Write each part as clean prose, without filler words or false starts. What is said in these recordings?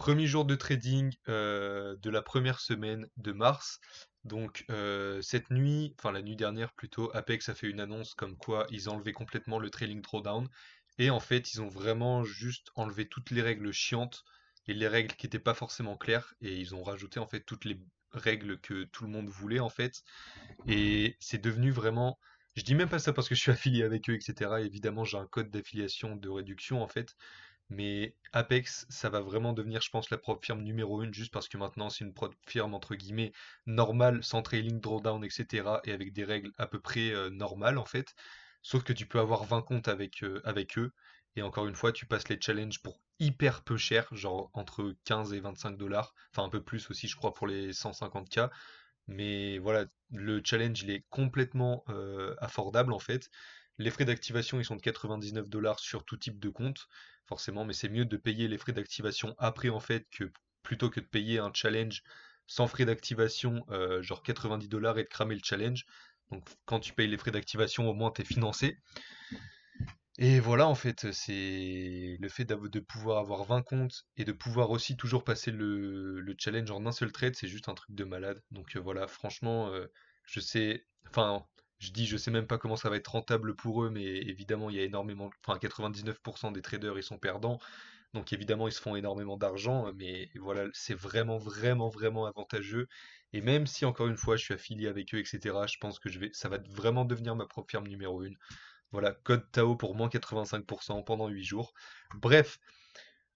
Premier jour de trading de la première semaine de mars. Donc cette nuit, enfin la nuit dernière plutôt, Apex a fait une annonce comme quoi ils enlevaient complètement le trailing drawdown. Et en fait, ils ont vraiment juste enlevé toutes les règles chiantes et les règles qui n'étaient pas forcément claires. Et ils ont rajouté en fait toutes les règles que tout le monde voulait en fait. Et c'est devenu vraiment. Je dis même pas ça parce que je suis affilié avec eux, etc. Évidemment, j'ai un code d'affiliation de réduction en fait. Mais Apex, ça va vraiment devenir, je pense, la propre firme numéro une, juste parce que maintenant c'est une propre firme entre guillemets normale, sans trailing drawdown, etc. et avec des règles à peu près normales en fait. Sauf que tu peux avoir 20 comptes avec eux. Et encore une fois, tu passes les challenges pour hyper peu cher, genre entre 15 et 25 dollars. Enfin, un peu plus aussi, je crois, pour les 150K. Mais voilà, le challenge, il est complètement affordable en fait. Les frais d'activation, ils sont de 99 dollars sur tout type de compte, forcément, mais c'est mieux de payer les frais d'activation après en fait que plutôt que de payer un challenge sans frais d'activation, genre 90 dollars et de cramer le challenge. Donc quand tu payes les frais d'activation, au moins t'es financé. Et voilà, en fait, c'est le fait de pouvoir avoir 20 comptes et de pouvoir aussi toujours passer le challenge en un seul trade, c'est juste un truc de malade. Donc voilà, franchement, je sais, enfin, je sais même pas comment ça va être rentable pour eux, mais évidemment, il y a énormément, enfin, 99% des traders, ils sont perdants. Donc évidemment, ils se font énormément d'argent, mais voilà, c'est vraiment, vraiment, vraiment avantageux. Et même si, encore une fois, je suis affilié avec eux, etc., je pense que ça va vraiment devenir ma propre firme numéro une. Voilà, code Tao pour moins 85% pendant 8 jours. Bref,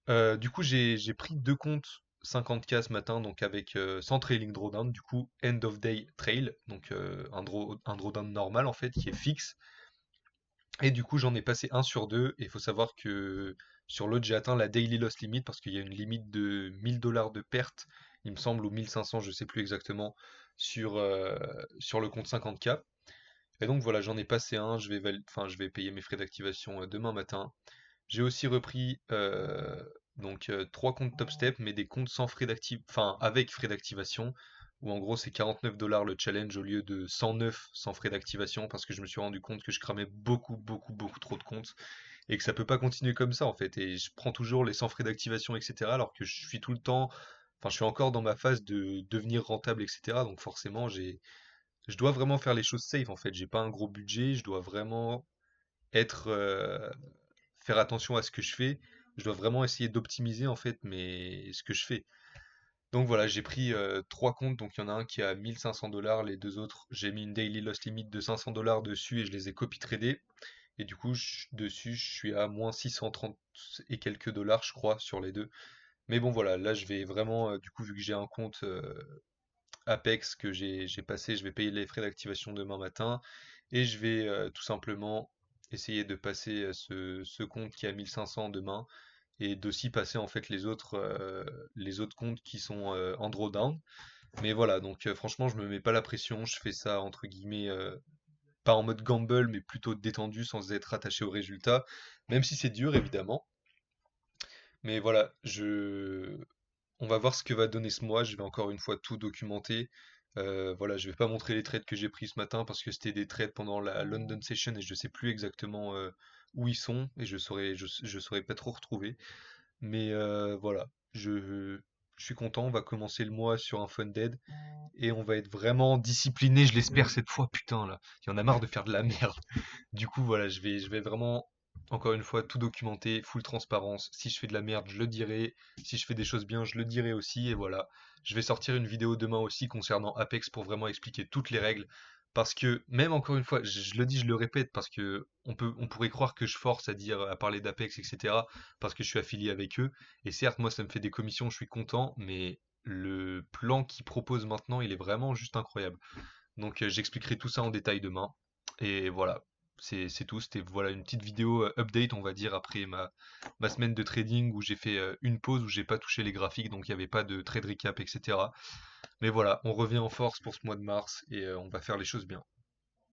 du coup, j'ai pris deux comptes 50K ce matin, donc avec sans trailing drawdown, du coup, end of day trail, donc un drawdown normal en fait, qui est fixe. Et du coup, j'en ai passé un sur deux, et il faut savoir que sur l'autre, j'ai atteint la daily loss limit parce qu'il y a une limite de 1000 dollars de perte, il me semble, ou 1500, je sais plus exactement, sur le compte 50K. Et donc voilà, j'en ai passé un, enfin, je vais payer mes frais d'activation demain matin. J'ai aussi repris trois comptes Top Step, mais des comptes sans frais d'activation, enfin avec frais d'activation, où en gros c'est 49 dollars le challenge au lieu de 109 sans frais d'activation, parce que je me suis rendu compte que je cramais beaucoup, beaucoup, beaucoup trop de comptes, et que ça peut pas continuer comme ça en fait. Et je prends toujours les sans frais d'activation, etc. alors que je suis tout le temps, enfin je suis encore dans ma phase de devenir rentable, etc. Donc forcément je dois vraiment faire les choses safe en fait. J'ai pas un gros budget, je dois vraiment être faire attention à ce que je fais. Je dois vraiment essayer d'optimiser en fait ce que je fais. Donc voilà, j'ai pris trois comptes, donc il y en a un qui est à 1500 dollars, les deux autres, j'ai mis une daily loss limit de 500 dollars dessus et je les ai copy tradés. Et du coup, dessus, je suis à moins 630 et quelques dollars, je crois, sur les deux. Mais bon, voilà, là, je vais vraiment, du coup, vu que j'ai un compte Apex que j'ai passé, je vais payer les frais d'activation demain matin et je vais tout simplement essayer de passer ce compte qui a 1500 demain et d'aussi passer en fait les autres comptes qui sont en drawdown. Mais voilà, donc franchement, je me mets pas la pression, je fais ça entre guillemets pas en mode gamble, mais plutôt détendu sans être attaché au résultat, même si c'est dur évidemment. Mais voilà, on va voir ce que va donner ce mois. Je vais encore une fois tout documenter. Voilà, je vais pas montrer les trades que j'ai pris ce matin parce que c'était des trades pendant la London Session et je sais plus exactement où ils sont et je saurais pas trop retrouver. Mais voilà, je suis content. On va commencer le mois sur un funded et on va être vraiment discipliné, je l'espère cette fois. Putain là, il y en a marre de faire de la merde. Du coup, voilà, je vais vraiment, encore une fois, tout documenter, full transparence. Si je fais de la merde, je le dirai. Si je fais des choses bien, je le dirai aussi. Et voilà, je vais sortir une vidéo demain aussi concernant Apex pour vraiment expliquer toutes les règles. Parce que, même encore une fois, je le dis, je le répète, parce que on pourrait croire que je force à parler d'Apex, etc. parce que je suis affilié avec eux. Et certes, moi, ça me fait des commissions, je suis content, mais le plan qu'ils proposent maintenant, il est vraiment juste incroyable. Donc, j'expliquerai tout ça en détail demain. Et voilà, c'est tout. C'était voilà une petite vidéo update, on va dire, après ma semaine de trading où j'ai fait une pause où j'ai pas touché les graphiques, donc il n'y avait pas de trade recap, etc. Mais voilà, on revient en force pour ce mois de mars et on va faire les choses bien.